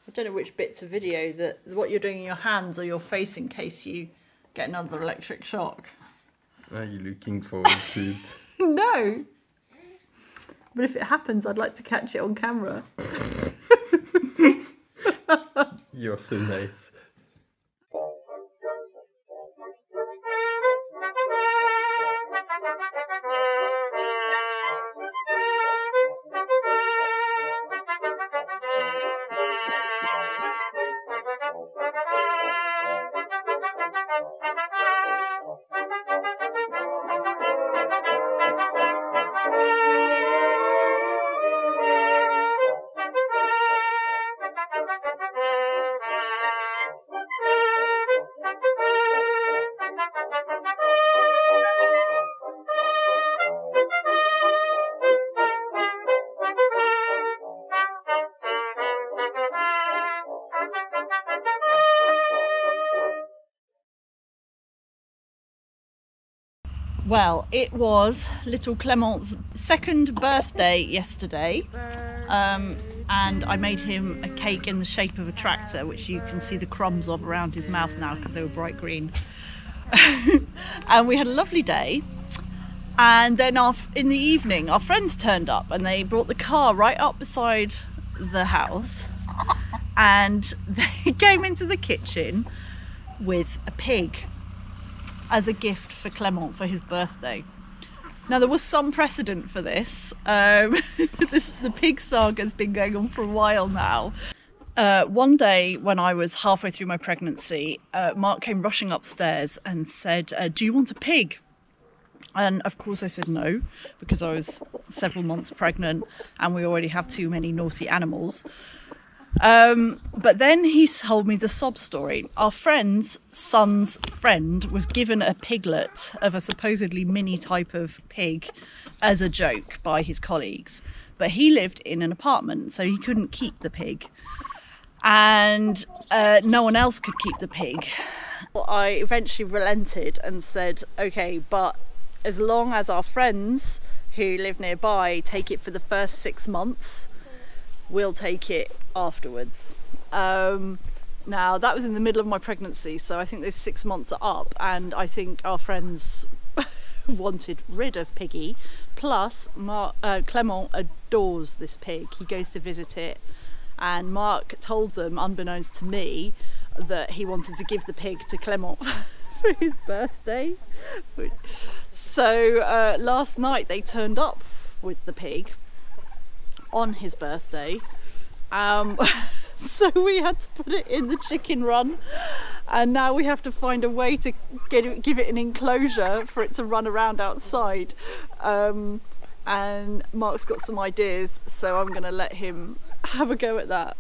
I don't know which bit to video, that what you're doing in your hands or your face in case you get another electric shock. Are you looking forward to it? No! But if it happens, I'd like to catch it on camera. You're so nice. Well, it was little Clement's second birthday yesterday, and I made him a cake in the shape of a tractor, which you can see the crumbs of around his mouth now because they were bright green. And we had a lovely day, and then in the evening our friends turned up and they brought the car right up beside the house, and they came into the kitchen with a pig as a gift for Clement for his birthday. Now there was some precedent for this. The pig saga has been going on for a while now. One day when I was halfway through my pregnancy, Marc came rushing upstairs and said, do you want a pig? And of course I said no, because I was several months pregnant and we already have too many naughty animals. But then he told me the sob story. Our friend's son's friend was given a piglet of a supposedly mini type of pig as a joke by his colleagues, but he lived in an apartment, so he couldn't keep the pig, and no one else could keep the pig. Well, I eventually relented and said, okay, but as long as our friends who live nearby take it for the first 6 months, we'll take it afterwards. Now that was in the middle of my pregnancy, so I think those 6 months are up, and I think our friends wanted rid of Piggy. Plus Clement adores this pig. He goes to visit it, and Marc told them, unbeknownst to me, that he wanted to give the pig to Clement for his birthday. So last night they turned up with the pig on his birthday. So we had to put it in the chicken run, and now we have to find a way to give it an enclosure for it to run around outside. And Marc's got some ideas, so I'm going to let him have a go at that.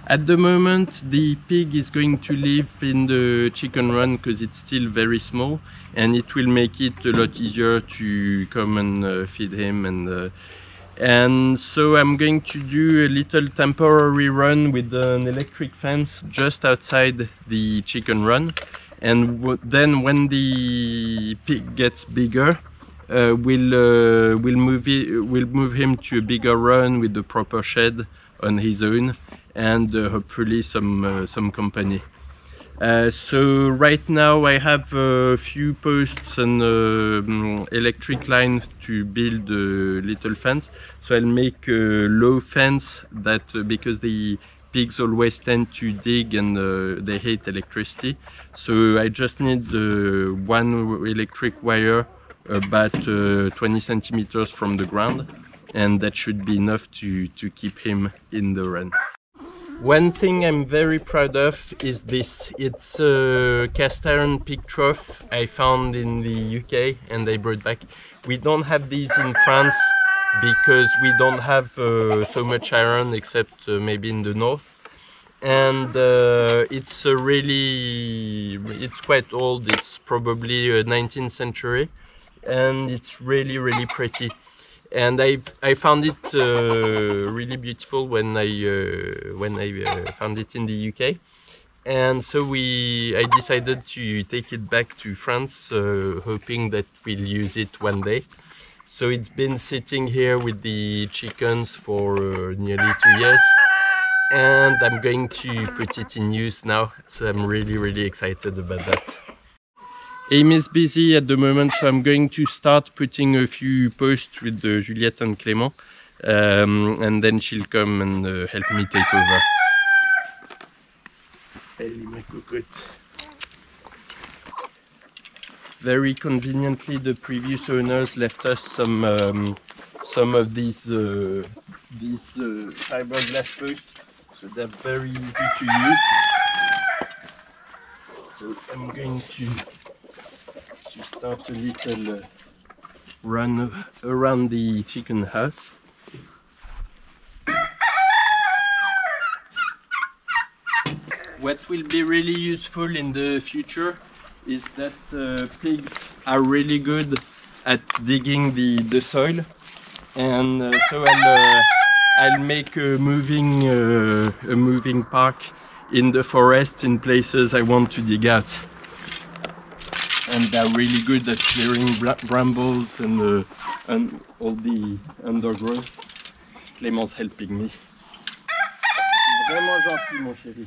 At the moment, the pig is going to live in the chicken run because it's still very small, and it will make it a lot easier to come and feed him. And so I'm going to do a little temporary run with an electric fence just outside the chicken run, and then when the pig gets bigger, we'll move him to a bigger run with the proper shed on his own, and hopefully some company. So right now I have a few posts and electric lines to build a little fence. So I'll make a low fence that because the pigs always tend to dig and they hate electricity. So I just need one electric wire about 20 centimeters from the ground, and that should be enough to keep him in the run. One thing I'm very proud of is this. It's a cast iron pig trough I found in the UK and I brought back. We don't have these in France because we don't have so much iron, except maybe in the north. And it's quite old. It's probably 19th century, and it's really pretty. And I found it really beautiful when I found it in the UK, and so I decided to take it back to France, hoping that we'll use it one day. So it's been sitting here with the chickens for nearly 2 years, and I'm going to put it in use now, so I'm really excited about that. Amy is busy at the moment, so I'm going to start putting a few posts with Juliette and Clement, and then she'll come and help me take over. Ellie, my cocotte. Very conveniently, the previous owners left us some of these fiberglass posts, so they're very easy to use. So I'm going to start a little run around the chicken house. What will be really useful in the future is that pigs are really good at digging the soil, and so I'll make a moving park in the forest in places I want to dig out. And they're really good at clearing brambles and all the undergrowth. Clément's helping me. Vraiment gentil, mon chéri.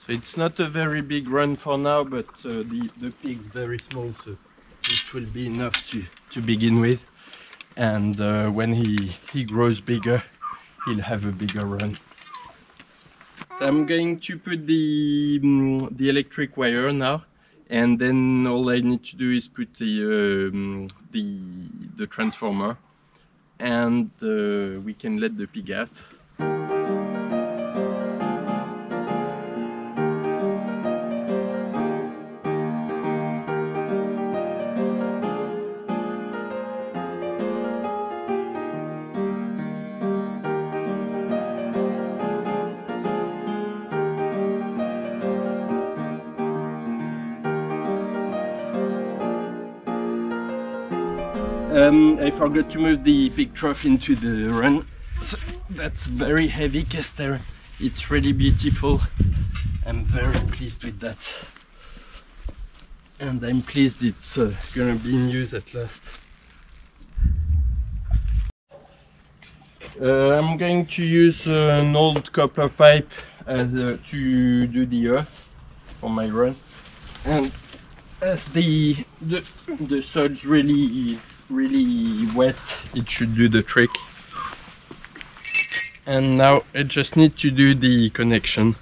So it's not a very big run for now, but the pig's very small, so it will be enough to begin with. And when he grows bigger, he'll have a bigger run. So I'm going to put the electric wire now, and then all I need to do is put the transformer, and we can let the pig out. I forgot to move the pig trough into the run, so that's very heavy cast iron. It's really beautiful. I'm very pleased with that, and I'm pleased it's gonna be in use at last. I'm going to use an old copper pipe to do the earth for my run, and as the soil's really wet, it should do the trick. And now I just need to do the connection.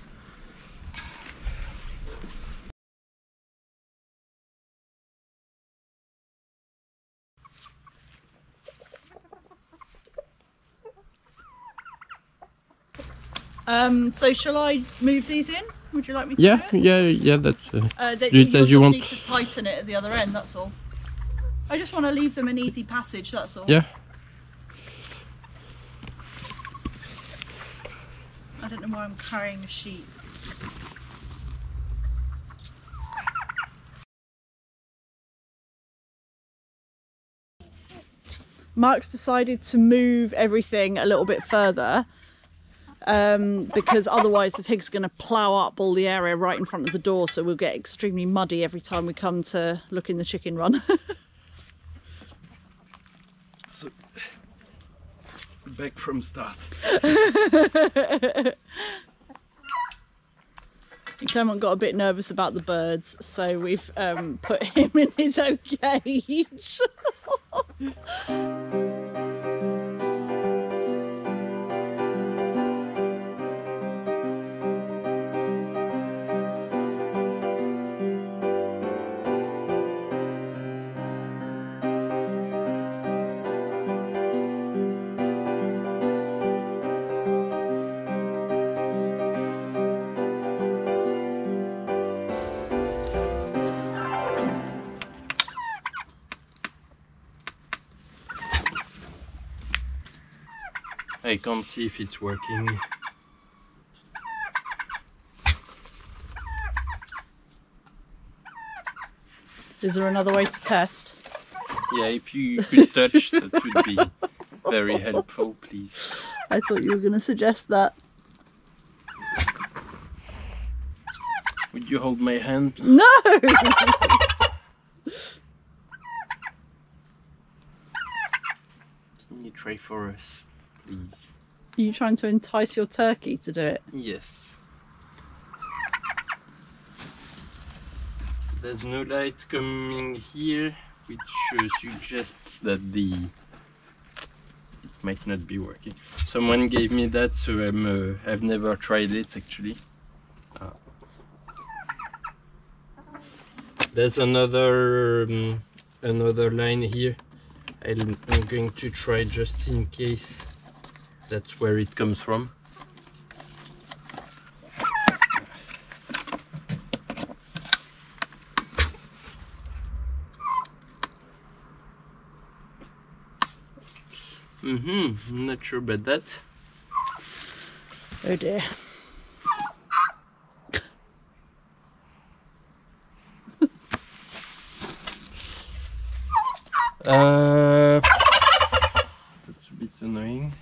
So shall I move these in? Would you like me to Yeah, do it? yeah, that's Do it as you want. need to tighten it at the other end, that's all. I just want to leave them an easy passage, that's all. Yeah. I don't know why I'm carrying a sheep. Mark's decided to move everything a little bit further because otherwise the pig's going to plough up all the area right in front of the door, so we'll get extremely muddy every time we come to look in the chicken run. So, back from start. Clement got a bit nervous about the birds, so we've put him in his own cage. I can't see if it's working. Is there another way to test? Yeah, if you could touch, that would be very helpful, please. I thought you were going to suggest that. Would you hold my hand? No! Can you try for us, please? Are you trying to entice your turkey to do it? Yes. There's no light coming here, which suggests that it might not be working. Someone gave me that, so I've never tried it actually. There's another line here. I'm going to try just in case that's where it comes from. I'm not sure about that. Oh dear. That's a bit annoying.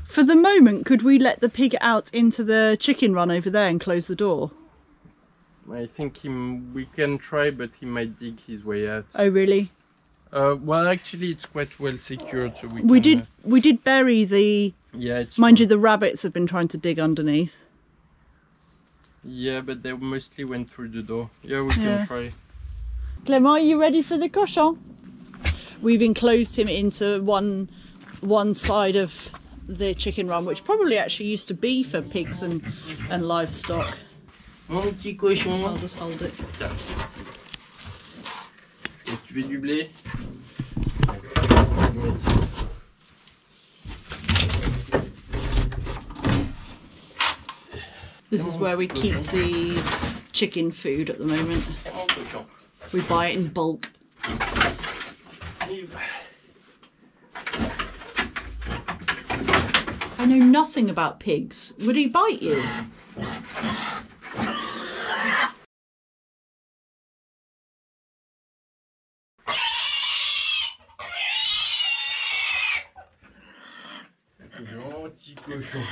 For the moment, could we let the pig out into the chicken run over there and close the door? I think we can try, but he might dig his way out. Oh really? Well, actually, it's quite well secured, so We did bury the. Yeah, it's mind you, the rabbits have been trying to dig underneath. Yeah, but they mostly went through the door. Yeah, we can try. Clement, are you ready for the cochon? We've enclosed him into one side of the chicken run, which probably actually used to be for pigs and livestock. Mon petit cochon. I'll just hold it. Tu veux du blé? This is where we keep the chicken food at the moment. We buy it in bulk. I know nothing about pigs. Would he bite you? Gentil cochon.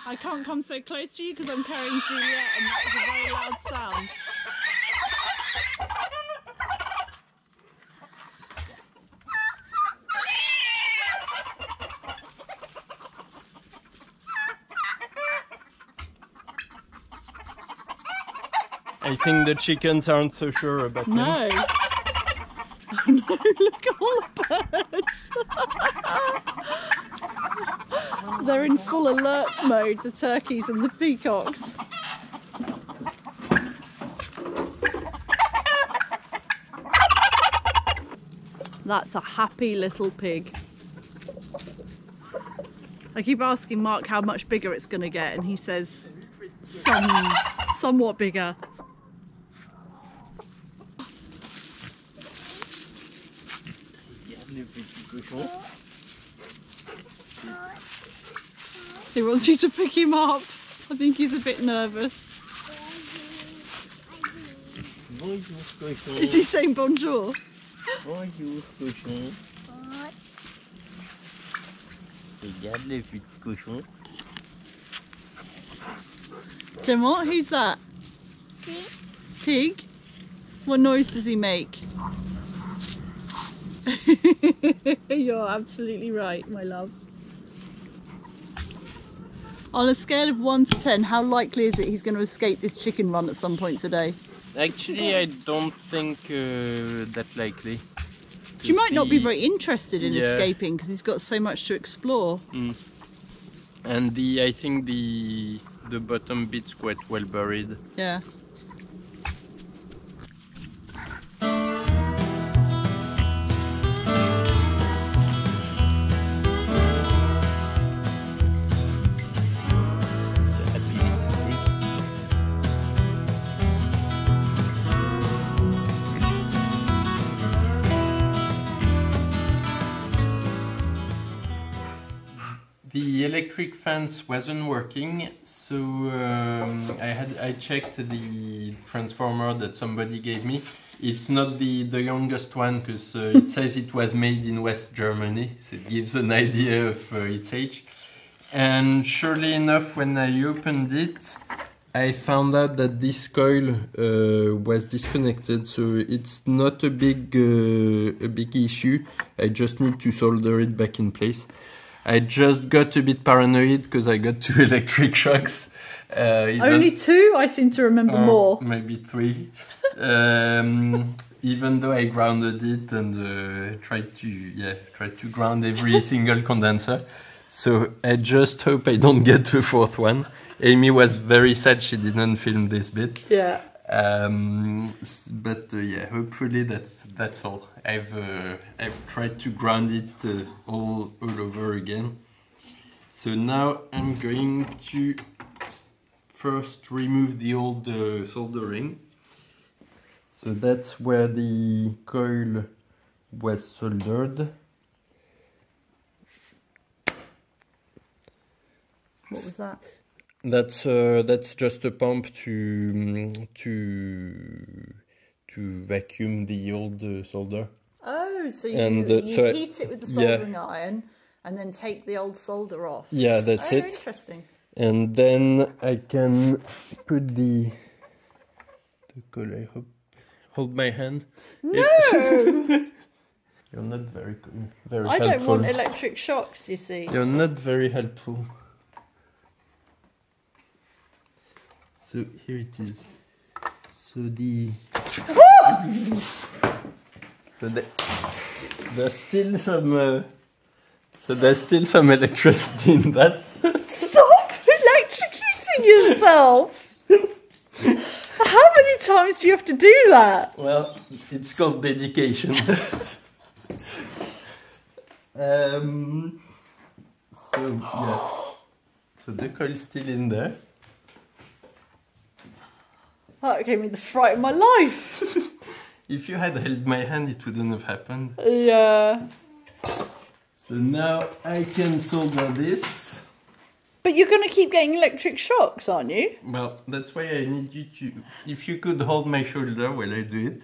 I can't come so close to you because I'm carrying Juliet and that was a very loud sound. I think the chickens aren't so sure about me. No. Oh no, look at all the birds. They're in full alert mode, the turkeys and the peacocks. That's a happy little pig. I keep asking Mark how much bigger it's going to get and he says somewhat bigger. He wants you to pick him up. I think he's a bit nervous. Bonjour, cochon. Is he saying bonjour? Bonjour, cochon. Regarde le petit cochon. Clement, who's that? Pig? What noise does he make? You're absolutely right, my love. On a scale of 1 to 10, how likely is it he's going to escape this chicken run at some point today? Actually, I don't think that likely. She might not be very interested in escaping because he's got so much to explore. And I think the bottom bit's quite well buried. Yeah. the electric fence wasn't working, so I checked the transformer that somebody gave me. It's not the youngest one, because it says it was made in West Germany, so it gives an idea of its age. And surely enough, when I opened it, I found out that this coil was disconnected, so it's not a big issue. I just need to solder it back in place. I just got a bit paranoid because I got 2 electric shocks. Only 2? I seem to remember more. Maybe 3. Even though I grounded it and tried to ground every single condenser. So I just hope I don't get the 4th one. Amy was very sad she didn't film this bit. Yeah. But yeah, hopefully that's all. I've tried to ground it all over again. So now I'm going to first remove the old soldering. So that's where the coil was soldered. What was that? That's just a pump to vacuum the old solder. Oh, so you heat it with the soldering iron and then take the old solder off. Yeah, that's it. Interesting. And then I can put the coil. I hope. Hold my hand. No. You're not very helpful. I don't want electric shocks, you see. You're not very helpful. So here it is. So there's still some electricity in that. Stop electrocuting yourself. How many times do you have to do that? Well, it's called dedication. So the coil is still in there. That gave me the fright of my life. If you had held my hand, it wouldn't have happened. Yeah. So now I can solder this. But you're going to keep getting electric shocks, aren't you? Well, that's why I need you to... If you could hold my shoulder while I do it.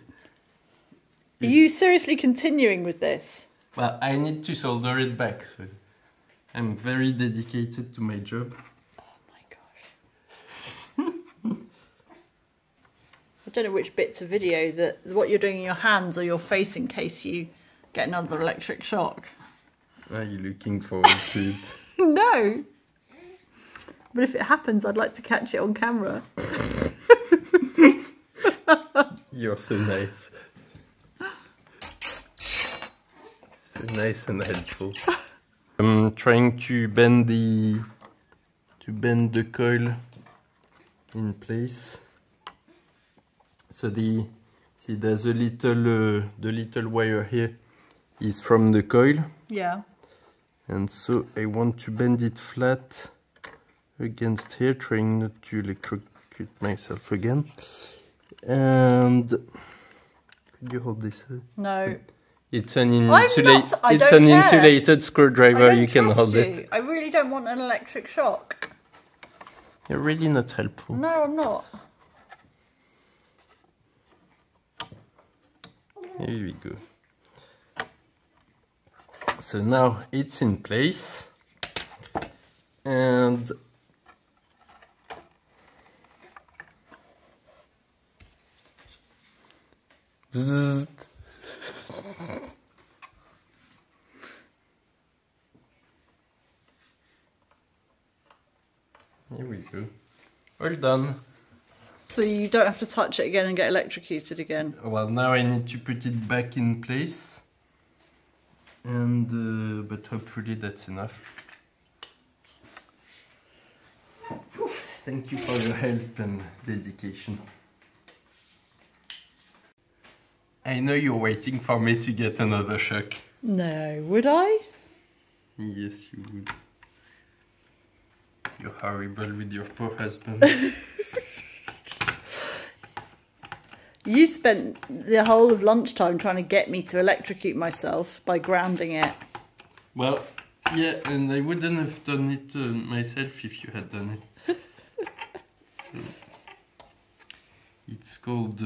Are you seriously continuing with this? Well, I need to solder it back. So I'm very dedicated to my job. I don't know which bits of video that what you're doing in your hands or your face in case you get another electric shock. Are you looking forward to it? No. But if it happens, I'd like to catch it on camera. You're so nice. So nice and helpful. I'm trying to bend the coil in place. So there's a little the little wire here is from the coil. Yeah. And so I want to bend it flat against here, trying not to electrocute myself again. And could you hold this? No. It's an insulated insulated screwdriver. You can hold it. I really don't want an electric shock. You're really not helpful. No, I'm not. Here we go. So now it's in place, and here we go. Well done. So you don't have to touch it again and get electrocuted again. Well, now I need to put it back in place, and but hopefully that's enough. Thank you for your help and dedication. I know you're waiting for me to get another shock. No, would I? Yes, you would. You're horrible with your poor husband. You spent the whole of lunchtime trying to get me to electrocute myself by grounding it. Well, Yeah, and I wouldn't have done it myself if you had done it. So, it's called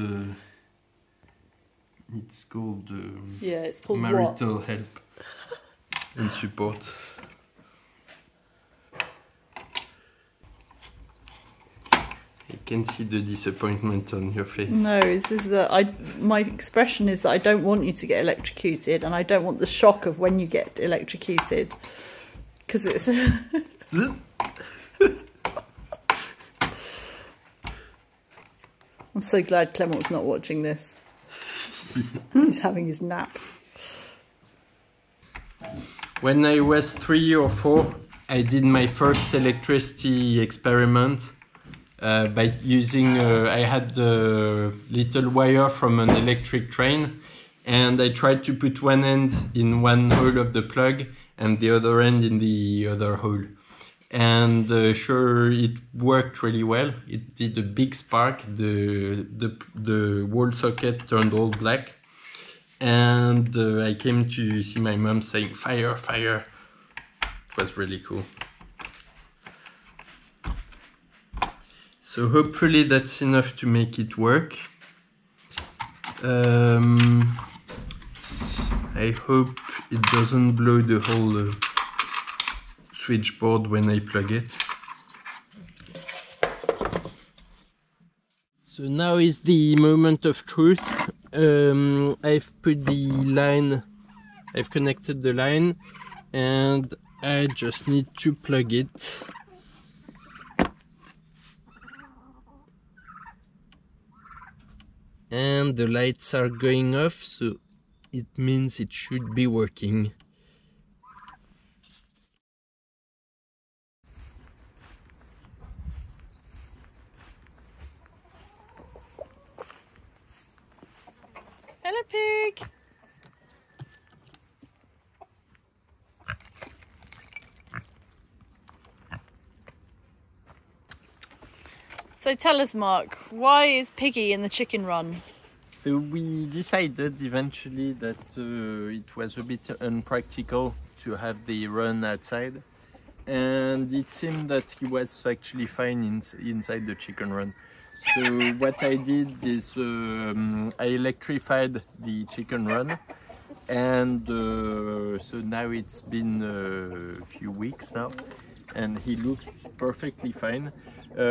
yeah, it's called marital what? help and support. I can see the disappointment on your face. No, this is my expression is that I don't want you to get electrocuted, and I don't want the shock of when you get electrocuted, because it's. I'm so glad Clement's not watching this. He's having his nap. When I was 3 or 4, I did my first electricity experiment. By using, I had a little wire from an electric train, and I tried to put one end in one hole of the plug and the other end in the other hole. And sure, it worked really well. It did a big spark. The wall socket turned all black, and I came to see my mom saying, "Fire, fire!" It was really cool. So hopefully that's enough to make it work. I hope it doesn't blow the whole switchboard when I plug it. So now is the moment of truth. I've put the line, I've connected the line, and I just need to plug it. And the lights are going off, so it means it should be working. Hello, pig. So tell us, Mark, why is Piggy in the chicken run? So we decided eventually that it was a bit unpractical to have the run outside, and it seemed that he was actually fine inside the chicken run. So what I did is I electrified the chicken run, and so now it's been a few weeks now, and he looks perfectly fine.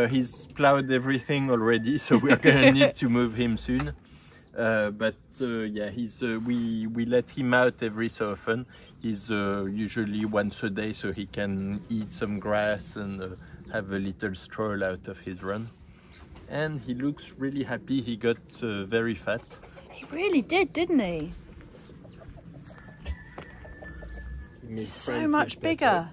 He's plowed everything already, so we're gonna need to move him soon. But yeah, he's we let him out every so often. He's usually once a day, so he can eat some grass and have a little stroll out of his run. And he looks really happy. He got very fat. He really did, didn't he? He's so much bigger.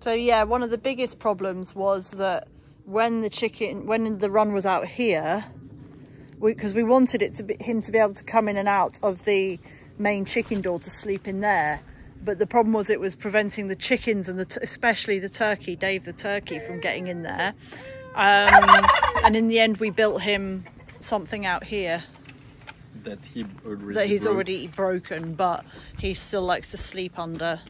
So yeah, one of the biggest problems was that when the run was out here, because we wanted him to be able to come in and out of the main chicken door to sleep in there, but the problem was it was preventing the chickens and especially the turkey, Dave the turkey, from getting in there. And in the end, we built him something out here that he's already broken, but he still likes to sleep under.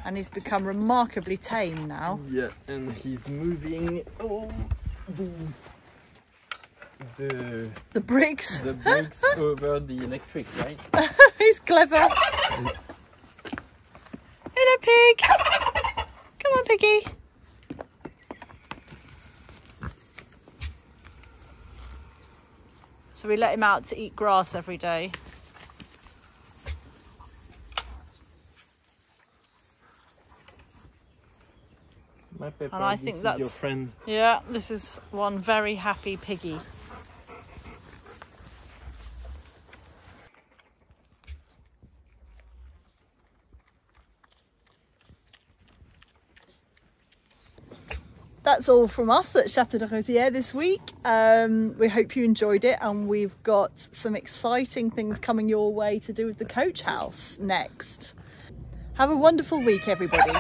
And he's become remarkably tame now. Yeah, and he's moving the bricks. The bricks over the electric light. He's clever. Hello, pig. Come on, piggy. So we let him out to eat grass every day. My Pepper, and I think that's your friend. Yeah, this is one very happy piggy. That's all from us at Château de Rosieres this week. We hope you enjoyed it, and we've got some exciting things coming your way to do with the coach house next. Have a wonderful week, everybody.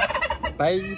Bye.